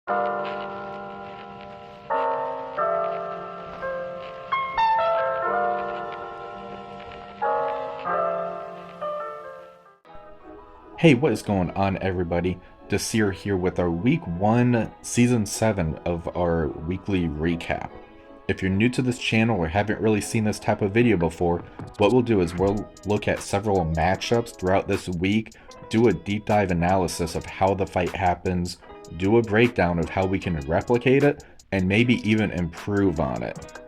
Hey, what is going on, everybody? Desir here with our Week 1, Season 7 of our weekly recap. If you're new to this channel or haven't really seen this type of video before, what we'll do is we'll look at several matchups throughout this week, do a deep dive analysis of how the fight happens, do a breakdown of how we can replicate it, and maybe even improve on it.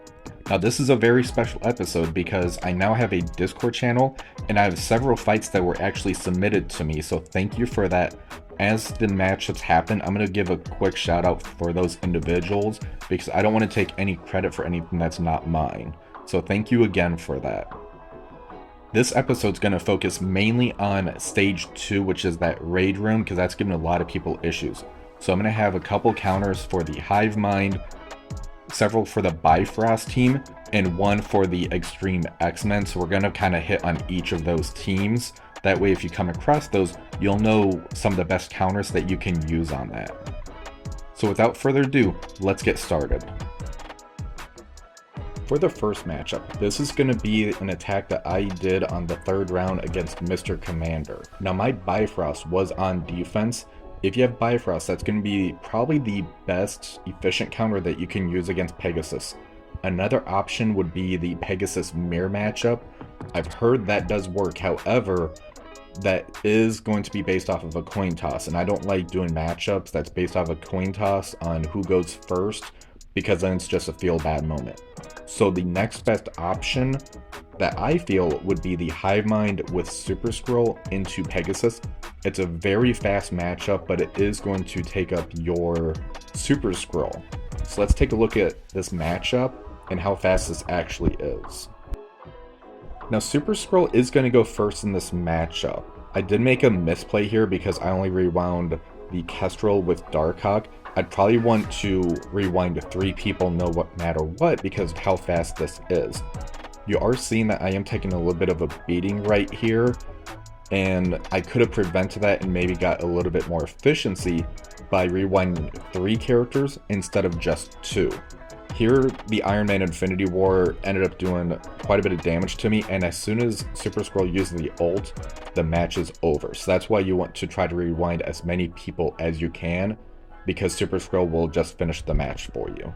Now this is a very special episode because I now have a Discord channel and I have several fights that were actually submitted to me, so thank you for that. As the matchups happen, I'm going to give a quick shout out for those individuals because I don't want to take any credit for anything that's not mine. So thank you again for that. This episode's going to focus mainly on Stage 2, which is that raid room, because that's giving a lot of people issues. So I'm going to have a couple counters for the Hive Mind, several for the Bifrost team, and one for the X-Treme X-Men. So we're going to kind of hit on each of those teams. That way, if you come across those, you'll know some of the best counters that you can use on that. So without further ado, let's get started. For the first matchup, this is going to be an attack that I did on the third round against Mr. Commander. Now my Bifrost was on defense. If you have Bifrost, that's going to be probably the best efficient counter that you can use against Pegasus. Another option would be the Pegasus mirror matchup. I've heard that does work, however, that is going to be based off of a coin toss, and I don't like doing matchups that's based off a coin toss on who goes first, because then it's just a feel bad moment. So the next best option that I feel would be the Hive Mind with Super Skrull into Pegasus. It's a very fast matchup, but it is going to take up your Super Skrull. So let's take a look at this matchup and how fast this actually is. Now Super Skrull is going to go first in this matchup. I did make a misplay here because I only rewound the Kestrel with Darkhawk. I'd probably want to rewind 3 people no matter what because of how fast this is. You are seeing that I am taking a little bit of a beating right here, and I could have prevented that and maybe got a little bit more efficiency by rewinding 3 characters instead of just 2. Here, the Iron Man Infinity War ended up doing quite a bit of damage to me, and as soon as Super Skrull uses the ult, the match is over. So that's why you want to try to rewind as many people as you can, because Super Skrull will just finish the match for you.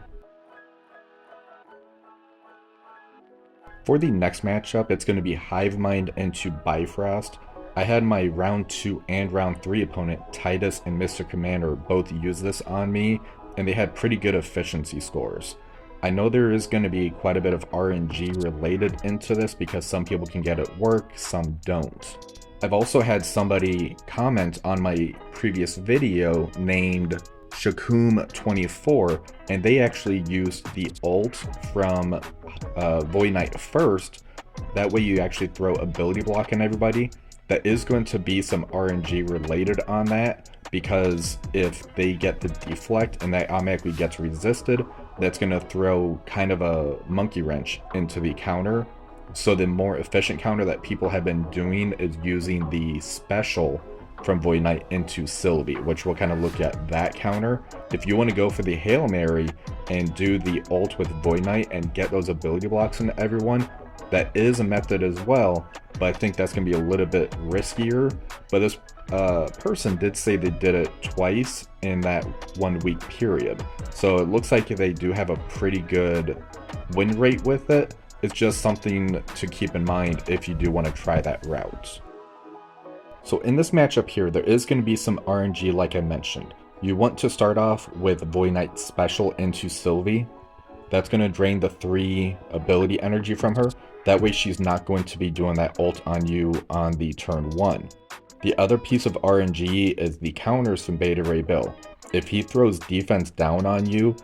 For the next matchup, it's going to be Hive Mind into Bifrost. I had my round 2 and round 3 opponent, Titus and Mr. Commander, both use this on me, and they had pretty good efficiency scores. I know there is going to be quite a bit of RNG related into this because some people can get it work, some don't. I've also had somebody comment on my previous video named Shakum24, and they actually used the ult from Void Knight first. That way you actually throw ability block on everybody. That is going to be some RNG related on that, because if they get the deflect and that automatically gets resisted, that's going to throw kind of a monkey wrench into the counter. So the more efficient counter that people have been doing is using the special from Void Knight into Sylvie, which we'll kind of look at that counter. If you want to go for the Hail Mary and do the ult with Void Knight and get those ability blocks into everyone, that is a method as well, but I think that's going to be a little bit riskier. But this person did say they did it twice in that 1 week period, so it looks like they do have a pretty good win rate with it. It's just something to keep in mind if you do want to try that route. So in this matchup here, there is going to be some RNG like I mentioned. You want to start off with Void Knight special into Sylvie. That's going to drain the 3 ability energy from her. That way she's not going to be doing that ult on you on the turn 1. The other piece of RNG is the counters from Beta Ray Bill. If he throws defense down on you,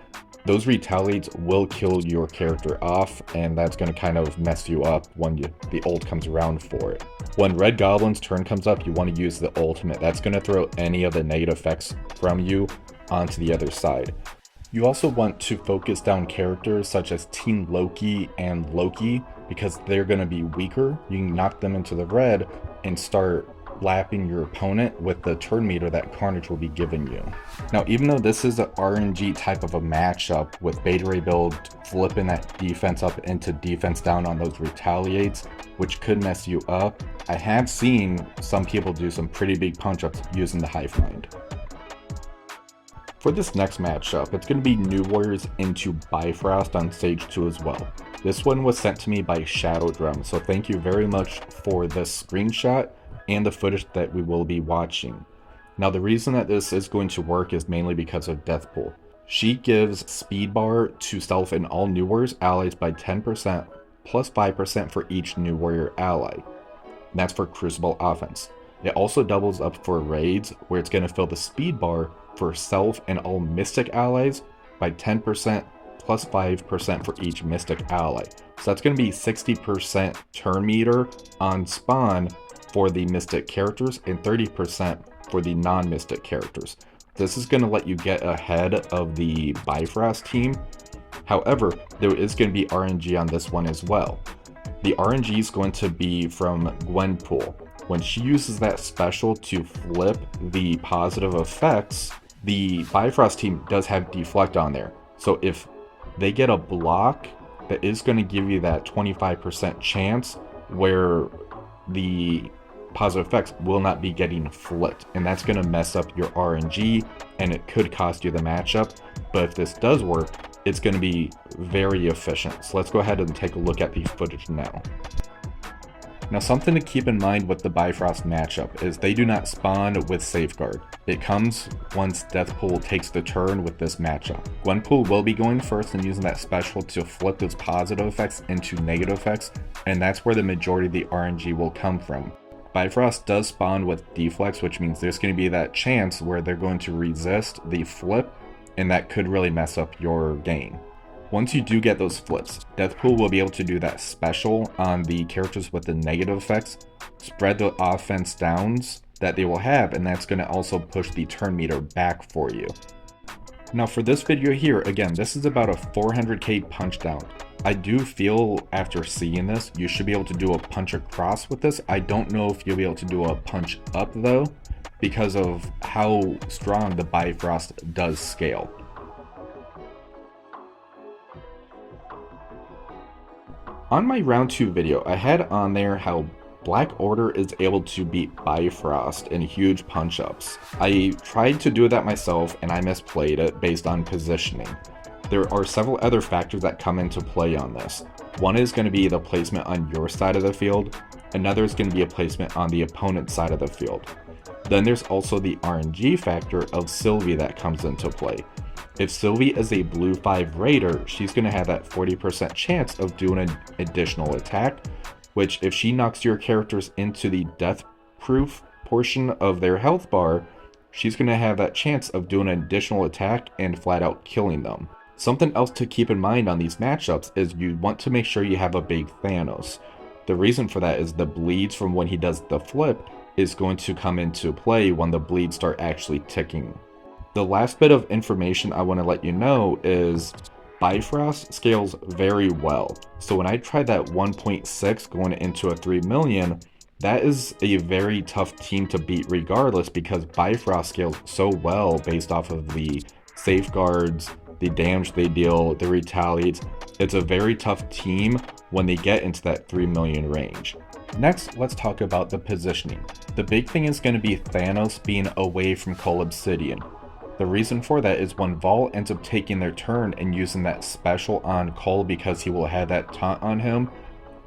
those retaliates will kill your character off, and that's going to kind of mess you up when the ult comes around for it. When Red Goblin's turn comes up, you want to use the ultimate. That's going to throw any of the negative effects from you onto the other side. You also want to focus down characters such as Team Loki and Loki, because they're going to be weaker. You can knock them into the red and start overlapping your opponent with the turn meter that Carnage will be giving you. Now, even though this is an RNG type of a matchup with Beta Ray build flipping that defense up into defense down on those retaliates, which could mess you up, I have seen some people do some pretty big punch-ups using the Hive Mind. For this next matchup, it's going to be New Warriors into Bifrost on stage 2 as well. This one was sent to me by Shadow Drum, so thank you very much for this screenshot and the footage that we will be watching. Now, the reason that this is going to work is mainly because of Deathpool. She gives speed bar to self and all New Warriors allies by 10% plus 5% for each New Warrior ally. And that's for Crucible offense. It also doubles up for raids, where it's going to fill the speed bar for self and all Mystic allies by 10% plus 5% for each Mystic ally. So that's going to be 60% turn meter on spawn for the Mystic characters and 30% for the non-Mystic characters. This is going to let you get ahead of the Bifrost team. However, there is going to be RNG on this one as well. The RNG is going to be from Gwenpool. When she uses that special to flip the positive effects, the Bifrost team does have deflect on there. So if they get a block, that is going to give you that 25% chance where the positive effects will not be getting flipped, and that's going to mess up your RNG and it could cost you the matchup. But if this does work, it's going to be very efficient. So let's go ahead and take a look at the footage now. Now, something to keep in mind with the Bifrost matchup is they do not spawn with Safeguard. It comes once Deathpool takes the turn with this matchup. Gwenpool will be going first and using that special to flip those positive effects into negative effects, and that's where the majority of the RNG will come from. Bifrost does spawn with deflects, which means there's going to be that chance where they're going to resist the flip, and that could really mess up your game. Once you do get those flips, Deathpool will be able to do that special on the characters with the negative effects, spread the offense downs that they will have, and that's going to also push the turn meter back for you. Now for this video here, again, this is about a 400k punch down. I do feel after seeing this, you should be able to do a punch across with this. I don't know if you'll be able to do a punch up though, because of how strong the Bifrost does scale. On my round 2 video, I had on there how Black Order is able to beat Bifrost in huge punch-ups. I tried to do that myself and I misplayed it based on positioning. There are several other factors that come into play on this. One is going to be the placement on your side of the field. Another is going to be a placement on the opponent's side of the field. Then there's also the RNG factor of Sylvie that comes into play. If Sylvie is a blue 5 raider, she's going to have that 40% chance of doing an additional attack, which if she knocks your characters into the death proof portion of their health bar, she's going to have that chance of doing an additional attack and flat out killing them. Something else to keep in mind on these matchups is you want to make sure you have a big Thanos. The reason for that is the bleeds from when he does the flip is going to come into play when the bleeds start actually ticking. The last bit of information I want to let you know is Bifrost scales very well. So when I tried that 1.6 going into a 3 million, that is a very tough team to beat regardless, because Bifrost scales so well based off of the safeguards, the damage they deal, the retaliates. It's a very tough team when they get into that 3 million range. Next, let's talk about the positioning. The big thing is going to be Thanos being away from Cole Obsidian. The reason for that is when Vol ends up taking their turn and using that special on Cole because he will have that taunt on him,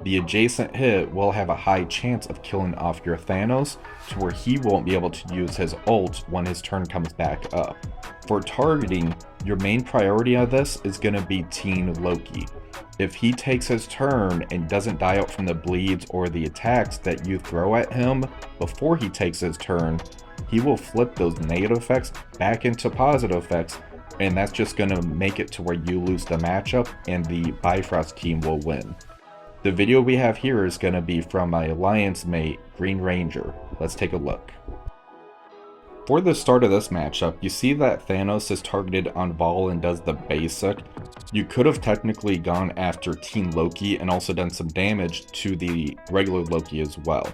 the adjacent hit will have a high chance of killing off your Thanos to where he won't be able to use his ult when his turn comes back up. For targeting, your main priority of this is going to be Teen Loki. If he takes his turn and doesn't die out from the bleeds or the attacks that you throw at him before he takes his turn, he will flip those negative effects back into positive effects, and that's just going to make it to where you lose the matchup and the Bifrost team will win. The video we have here is going to be from my alliance mate, Green Ranger. Let's take a look. For the start of this matchup, you see that Thanos is targeted on Vol and does the basic. You could have technically gone after Teen Loki and also done some damage to the regular Loki as well.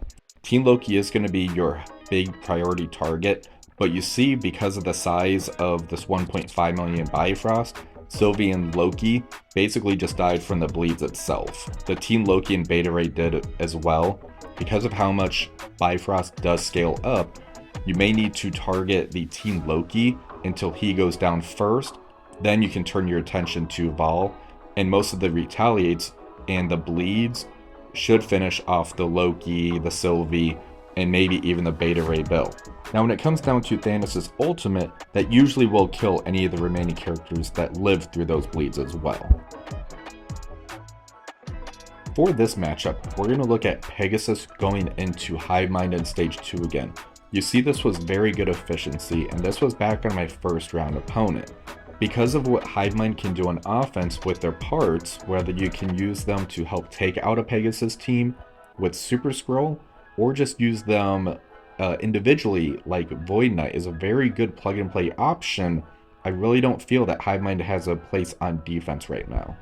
Team Loki is going to be your big priority target, but you see, because of the size of this 1.5 million Bifrost, Sylvie and Loki basically just died from the bleeds itself. The Team Loki and Beta Ray did as well. Because of how much Bifrost does scale up, you may need to target the Team Loki until he goes down first. Then you can turn your attention to Vol, and most of the retaliates and the bleeds should finish off the Loki, the Sylvie, and maybe even the Beta Ray Bill. Now when it comes down to Thanos' ultimate, that usually will kill any of the remaining characters that live through those bleeds as well. For this matchup, we're going to look at Pegasus going into Hive Mind in Stage 2 again. You see, this was very good efficiency, and this was back on my first round opponent. Because of what Hive Mind can do on offense with their parts, whether you can use them to help take out a Pegasus team with Super Skrull, or just use them individually like Void Knight is a very good plug and play option. I really don't feel that Hive Mind has a place on defense right now.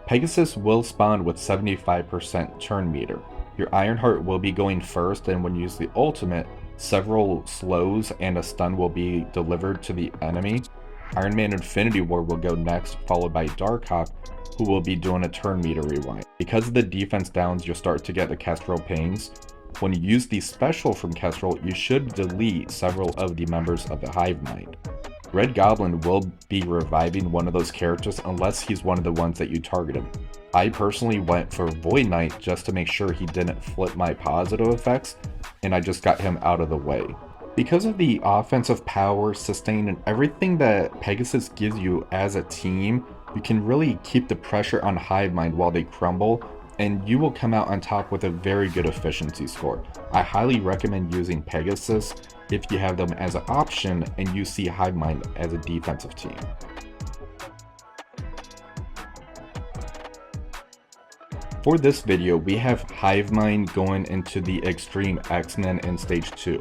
Pegasus will spawn with 75% turn meter. Your Ironheart will be going first, and when you use the ultimate, several slows and a stun will be delivered to the enemy. Iron Man Infinity War will go next, followed by Darkhawk, who will be doing a turn meter rewind. Because of the defense downs, you'll start to get the Kestrel pings. When you use the special from Kestrel, you should delete several of the members of the Hive Mind. Red Goblin will be reviving one of those characters unless he's one of the ones that you targeted. I personally went for Void Knight just to make sure he didn't flip my positive effects, and I just got him out of the way. Because of the offensive power, sustain, and everything that Pegasus gives you as a team, you can really keep the pressure on Hive Mind while they crumble, and you will come out on top with a very good efficiency score. I highly recommend using Pegasus if you have them as an option and you see Hive Mind as a defensive team. For this video, we have Hive Mind going into the X-Treme X-Men in Stage 2.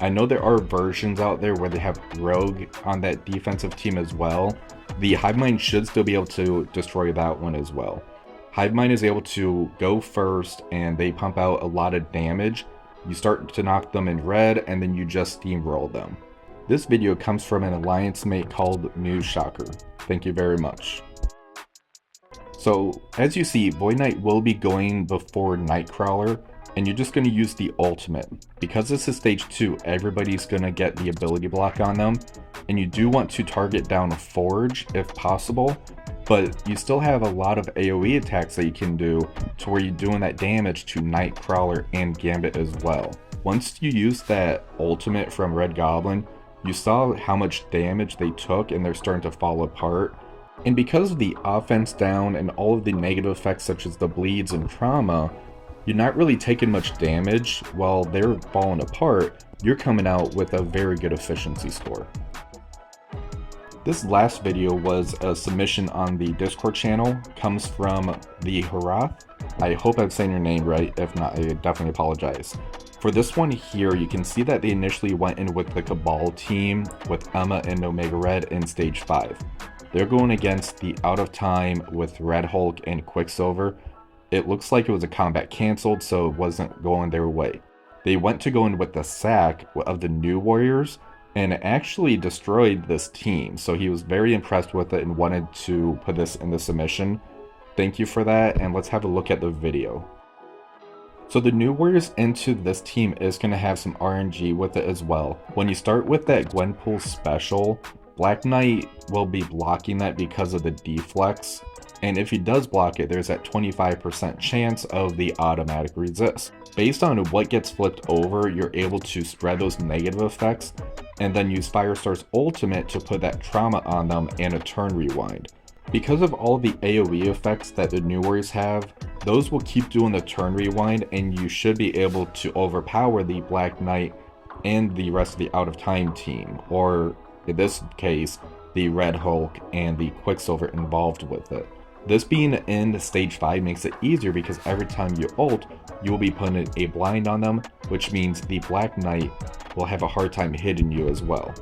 I know there are versions out there where they have Rogue on that defensive team as well. The Hive Mind should still be able to destroy that one as well. Hive Mind is able to go first and they pump out a lot of damage. You start to knock them in red and then you just steamroll them. This video comes from an alliance mate called News Shocker. Thank you very much. So as you see, Void Knight will be going before Nightcrawler, and you're just going to use the ultimate. Because this is Stage 2, everybody's going to get the ability block on them, and you do want to target down Forge if possible, but you still have a lot of AoE attacks that you can do to where you're doing that damage to Nightcrawler and Gambit as well. Once you use that ultimate from Red Goblin, you saw how much damage they took and they're starting to fall apart. And because of the offense down and all of the negative effects such as the bleeds and trauma, you're not really taking much damage while they're falling apart. You're coming out with a very good efficiency score. This last video was a submission on the Discord channel, comes from the Harath. I hope I'm saying your name right, if not, I definitely apologize. For this one here, you can see that they initially went in with the Cabal team with Emma and Omega Red in Stage 5. They're going against the Out of Time with Red Hulk and Quicksilver. It looks like it was a combat canceled, so it wasn't going their way. They went to go in with the sack of the New Warriors, and it actually destroyed this team. So he was very impressed with it and wanted to put this in the submission. Thank you for that, and let's have a look at the video. So the New Warriors into this team is going to have some RNG with it as well. When you start with that Gwenpool special, Black Knight will be blocking that because of the deflex, and if he does block it, there's that 25% chance of the automatic resist. Based on what gets flipped over, you're able to spread those negative effects, and then use Firestar's ultimate to put that trauma on them and a turn rewind. Because of all the AoE effects that the New Warriors have, those will keep doing the turn rewind, and you should be able to overpower the Black Knight and the rest of the Out of Time team, or in this case, the Red Hulk and the Quicksilver involved with it. This being in Stage 5 makes it easier because every time you ult, you will be putting a blind on them, which means the Black Knight will have a hard time hitting you as well.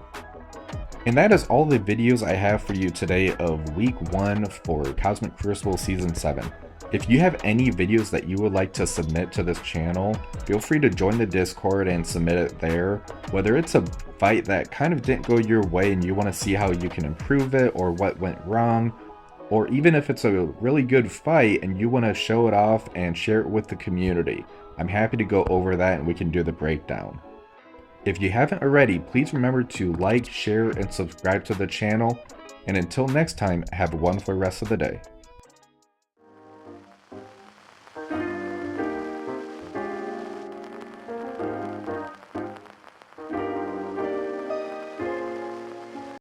And that is all the videos I have for you today of Week 1 for Cosmic Crucible Season 7. If you have any videos that you would like to submit to this channel, feel free to join the Discord and submit it there. Whether it's a fight that kind of didn't go your way and you want to see how you can improve it or what went wrong, or even if it's a really good fight and you want to show it off and share it with the community, I'm happy to go over that and we can do the breakdown. If you haven't already, please remember to like, share, and subscribe to the channel. And until next time, have a wonderful rest of the day.